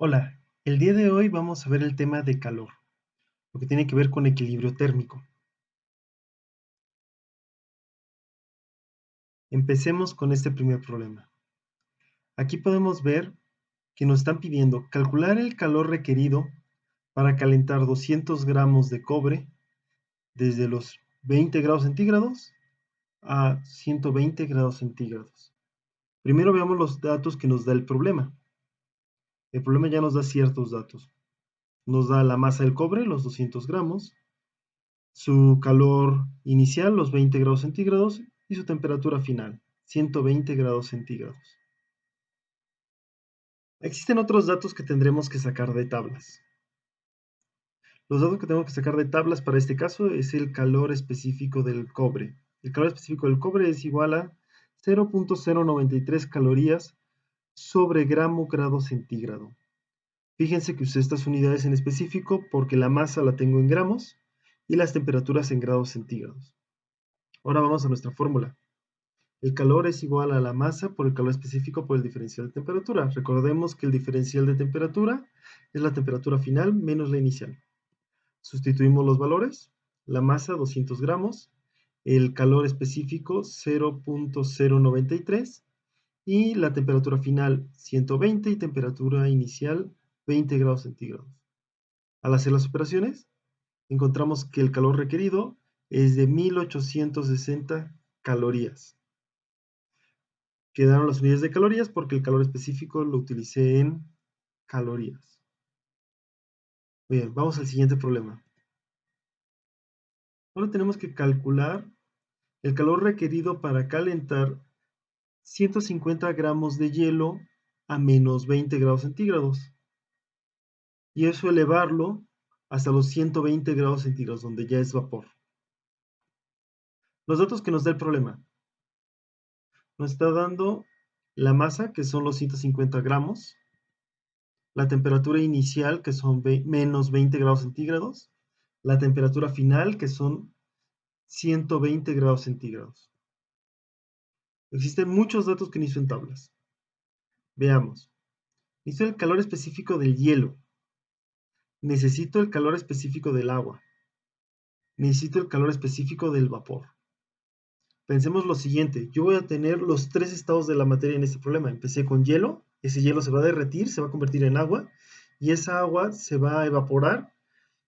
Hola, el día de hoy vamos a ver el tema de calor, lo que tiene que ver con equilibrio térmico. Empecemos con este primer problema. Aquí podemos ver que nos están pidiendo calcular el calor requerido para calentar 200 gramos de cobre desde los 20 grados centígrados a 120 grados centígrados. Primero veamos los datos que nos da el problema. El problema ya nos da ciertos datos. Nos da la masa del cobre, los 200 gramos, su calor inicial, los 20 grados centígrados, y su temperatura final, 120 grados centígrados. Existen otros datos que tendremos que sacar de tablas. Los datos que tengo que sacar de tablas para este caso es el calor específico del cobre. El calor específico del cobre es igual a 0.093 calorías sobre grado centígrado. Fíjense que usé estas unidades en específico porque la masa la tengo en gramos y las temperaturas en grados centígrados. Ahora vamos a nuestra fórmula. El calor es igual a la masa por el calor específico por el diferencial de temperatura. Recordemos que el diferencial de temperatura es la temperatura final menos la inicial. Sustituimos los valores. La masa 200 gramos, el calor específico 0.093 y la temperatura final 120 y temperatura inicial 20 grados centígrados. Al hacer las operaciones, encontramos que el calor requerido es de 1860 calorías. Quedaron las unidades de calorías porque el calor específico lo utilicé en calorías. Bien, vamos al siguiente problema. Ahora tenemos que calcular el calor requerido para calentar 150 gramos de hielo a menos 20 grados centígrados. Y eso elevarlo hasta los 120 grados centígrados, donde ya es vapor. Los datos que nos da el problema. Nos está dando la masa, que son los 150 gramos, la temperatura inicial, que son menos 20 grados centígrados, la temperatura final, que son 120 grados centígrados. Existen muchos datos que necesito en tablas. Veamos. Necesito el calor específico del hielo. Necesito el calor específico del agua. Necesito el calor específico del vapor. Pensemos lo siguiente. Yo voy a tener los tres estados de la materia en este problema. Empecé con hielo. Ese hielo se va a derretir, se va a convertir en agua. Y esa agua se va a evaporar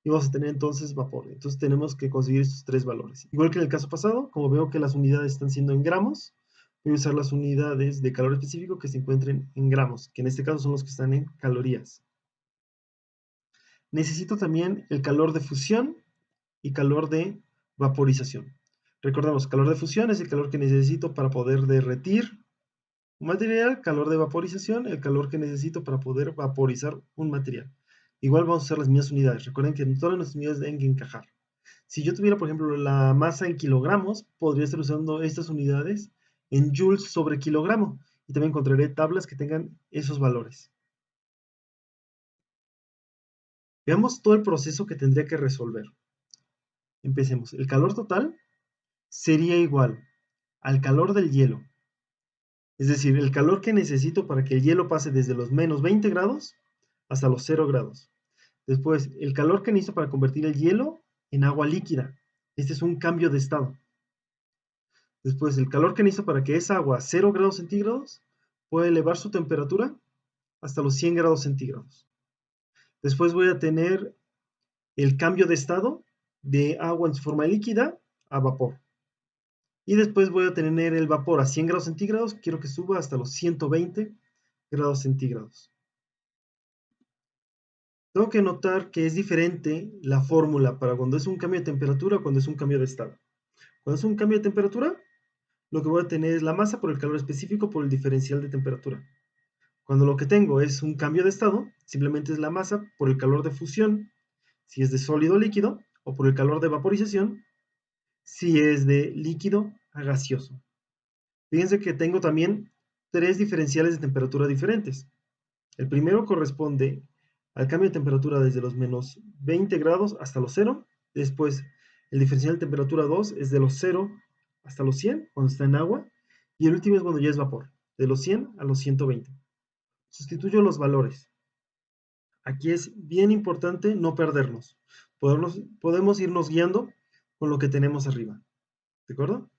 y vamos a tener entonces vapor. Entonces tenemos que conseguir estos tres valores. Igual que en el caso pasado, como veo que las unidades están siendo en gramos, voy a usar las unidades de calor específico que se encuentren en gramos, que en este caso son los que están en calorías. Necesito también el calor de fusión y calor de vaporización. Recordemos, calor de fusión es el calor que necesito para poder derretir un material, calor de vaporización, el calor que necesito para poder vaporizar un material. Igual vamos a usar las mismas unidades. Recuerden que todas las unidades deben encajar. Si yo tuviera, por ejemplo, la masa en kilogramos, podría estar usando estas unidades en joules sobre kilogramo. Y también encontraré tablas que tengan esos valores. Veamos todo el proceso que tendría que resolver. Empecemos. El calor total sería igual al calor del hielo. Es decir, el calor que necesito para que el hielo pase desde los menos 20 grados hasta los 0 grados. Después, el calor que necesito para convertir el hielo en agua líquida. Este es un cambio de estado. Después, el calor que necesito para que esa agua a 0 grados centígrados pueda elevar su temperatura hasta los 100 grados centígrados. Después voy a tener el cambio de estado de agua en su forma líquida a vapor. Y después voy a tener el vapor a 100 grados centígrados. Quiero que suba hasta los 120 grados centígrados. Tengo que notar que es diferente la fórmula para cuando es un cambio de temperatura o cuando es un cambio de estado. Cuando es un cambio de temperatura, lo que voy a tener es la masa por el calor específico por el diferencial de temperatura. Cuando lo que tengo es un cambio de estado, simplemente es la masa por el calor de fusión, si es de sólido a líquido, o por el calor de vaporización, si es de líquido a gaseoso. Fíjense que tengo también tres diferenciales de temperatura diferentes. El primero corresponde al cambio de temperatura desde los menos 20 grados hasta los 0. Después, el diferencial de temperatura 2 es de los 0 hasta los 100, cuando está en agua. Y el último es cuando ya es vapor, de los 100 a los 120. Sustituyo los valores. Aquí es bien importante no perdernos. Podemos irnos guiando con lo que tenemos arriba. ¿De acuerdo?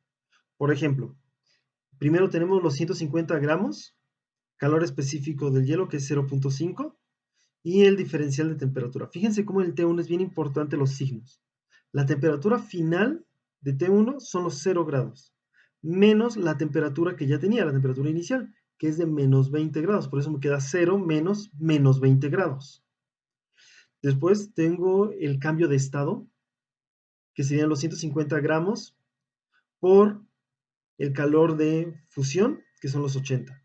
Por ejemplo, primero tenemos los 150 gramos, calor específico del hielo que es 0.5 y el diferencial de temperatura. Fíjense cómo en el T1 es bien importante los signos. La temperatura final de T1 son los 0 grados, menos la temperatura que ya tenía, la temperatura inicial, que es de menos 20 grados. Por eso me queda 0 menos menos 20 grados. Después tengo el cambio de estado, que serían los 150 gramos por el calor de fusión, que son los 80.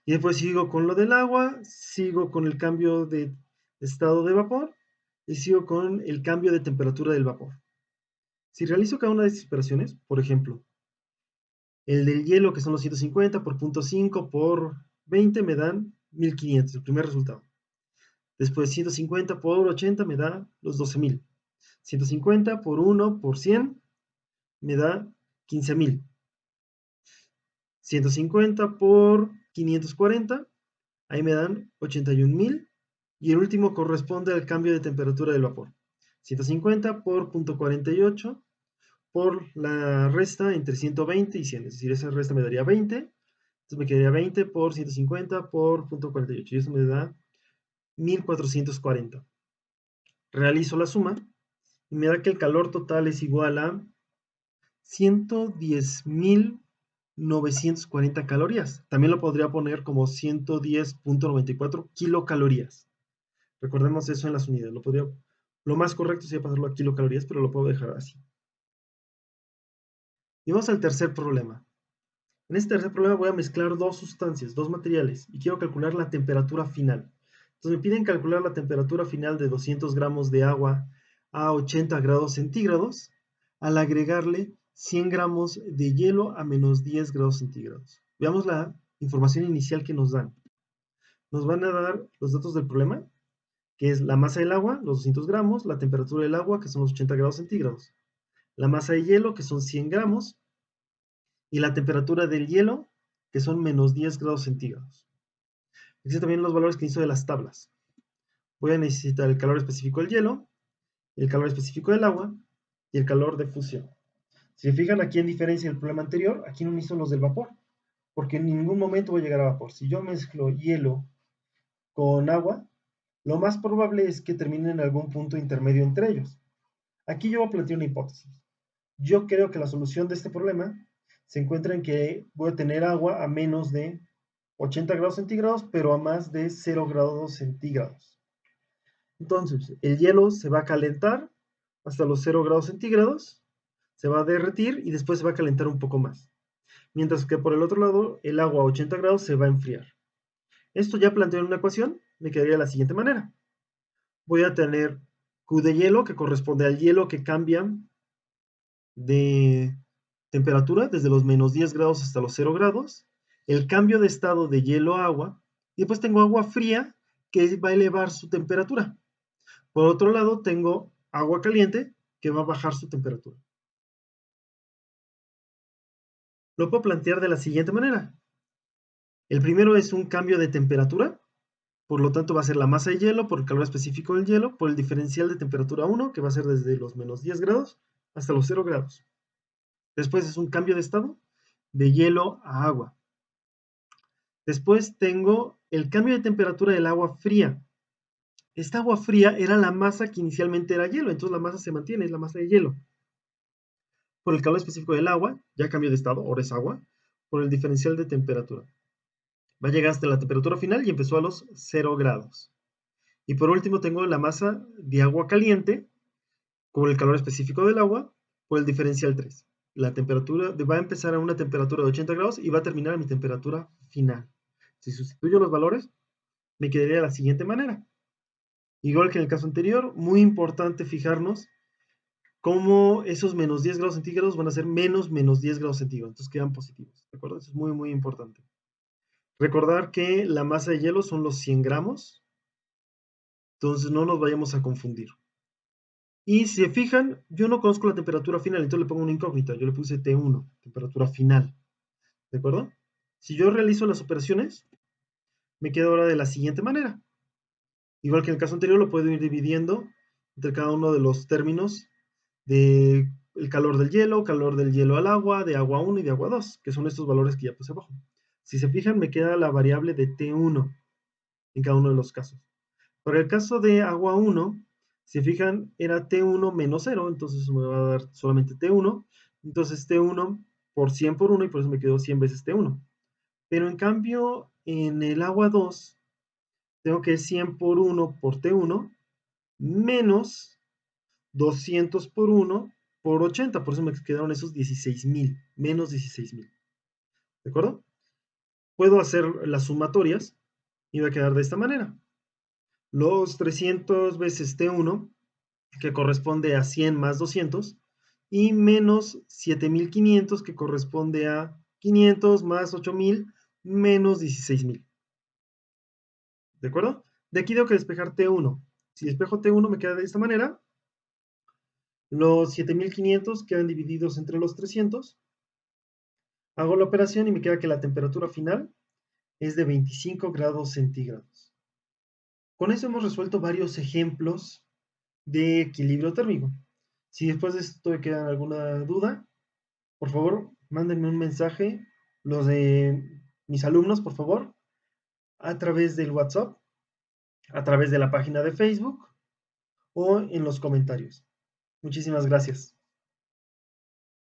Y después sigo con lo del agua, sigo con el cambio de estado de vapor y sigo con el cambio de temperatura del vapor. Si realizo cada una de estas operaciones, por ejemplo, el del hielo, que son los 150 por 0.5 por 20, me dan 1500, el primer resultado. Después 150 por 80 me da los 12.000. 150 por 1 por 100 me da 15.000. 150 por 540, ahí me dan 81.000. Y el último corresponde al cambio de temperatura del vapor. 150 por 0.48 por la resta entre 120 y 100. Es decir, esa resta me daría 20. Entonces me quedaría 20 por 150 por 0.48. Y eso me da 1440. Realizo la suma y me da que el calor total es igual a 110.940 calorías. También lo podría poner como 110.94 kilocalorías. Recordemos eso en las unidades. Lo más correcto sería pasarlo a kilocalorías, pero lo puedo dejar así. Y vamos al tercer problema. En este tercer problema voy a mezclar dos sustancias, dos materiales, y quiero calcular la temperatura final. Entonces me piden calcular la temperatura final de 200 gramos de agua a 80 grados centígrados al agregarle 100 gramos de hielo a menos 10 grados centígrados. Veamos la información inicial que nos dan. Nos van a dar los datos del problema, que es la masa del agua, los 200 gramos, la temperatura del agua, que son los 80 grados centígrados, la masa de hielo, que son 100 gramos, y la temperatura del hielo, que son menos 10 grados centígrados. Existen también los valores que hizo de las tablas. Voy a necesitar el calor específico del hielo, el calor específico del agua y el calor de fusión. Si se fijan aquí en diferencia del problema anterior, aquí no hizo los del vapor, porque en ningún momento voy a llegar a vapor. Si yo mezclo hielo con agua, lo más probable es que termine en algún punto intermedio entre ellos. Aquí yo voy a plantear una hipótesis. Yo creo que la solución de este problema se encuentra en que voy a tener agua a menos de 80 grados centígrados, pero a más de 0 grados centígrados. Entonces, el hielo se va a calentar hasta los 0 grados centígrados, se va a derretir y después se va a calentar un poco más. Mientras que por el otro lado, el agua a 80 grados se va a enfriar. Esto ya planteado en una ecuación, me quedaría de la siguiente manera. Voy a tener Q de hielo, que corresponde al hielo que cambia de temperatura desde los menos 10 grados hasta los 0 grados, el cambio de estado de hielo a agua, y después tengo agua fría que va a elevar su temperatura. Por otro lado, tengo agua caliente que va a bajar su temperatura. Lo puedo plantear de la siguiente manera. El primero es un cambio de temperatura, por lo tanto va a ser la masa de hielo por el calor específico del hielo, por el diferencial de temperatura 1, que va a ser desde los menos 10 grados hasta los 0 grados. Después es un cambio de estado de hielo a agua. Después tengo el cambio de temperatura del agua fría. Esta agua fría era la masa que inicialmente era hielo, entonces la masa se mantiene, es la masa de hielo. Por el calor específico del agua, ya cambió de estado, ahora es agua, por el diferencial de temperatura. Va a llegar hasta la temperatura final y empezó a los 0 grados. Y por último tengo la masa de agua caliente, con el calor específico del agua, por el diferencial 3. La temperatura va a empezar a una temperatura de 80 grados y va a terminar a mi temperatura final. Si sustituyo los valores, me quedaría de la siguiente manera. Igual que en el caso anterior, muy importante fijarnos cómo esos menos 10 grados centígrados van a ser menos 10 grados centígrados, entonces quedan positivos, ¿de acuerdo? Eso es muy, muy importante. Recordar que la masa de hielo son los 100 gramos, entonces no nos vayamos a confundir. Y si se fijan, yo no conozco la temperatura final, entonces le pongo una incógnita, yo le puse T1, temperatura final, ¿de acuerdo? Si yo realizo las operaciones, me queda ahora de la siguiente manera. Igual que en el caso anterior, lo puedo ir dividiendo entre cada uno de los términos de el calor del hielo al agua, de agua 1 y de agua 2, que son estos valores que ya puse abajo. Si se fijan, me queda la variable de T1 en cada uno de los casos. Para el caso de agua 1, si fijan, era T1 menos 0, entonces me va a dar solamente T1. Entonces T1 por 100 por 1 y por eso me quedó 100 veces T1. Pero en cambio, en el agua 2, tengo que 100 por 1 por T1 menos 200 por 1 por 80. Por eso me quedaron esos 16,000, menos 16,000. ¿De acuerdo? Puedo hacer las sumatorias y va a quedar de esta manera. Los 300 veces T1, que corresponde a 100 más 200, y menos 7,500, que corresponde a 500 más 8,000, menos 16,000. ¿De acuerdo? De aquí tengo que despejar T1. Si despejo T1 me queda de esta manera. Los 7,500 quedan divididos entre los 300. Hago la operación y me queda que la temperatura final es de 25 grados centígrados. Con eso hemos resuelto varios ejemplos de equilibrio térmico. Si después de esto queda alguna duda, por favor, mándenme un mensaje, los de mis alumnos, por favor, a través del WhatsApp, a través de la página de Facebook o en los comentarios. Muchísimas gracias.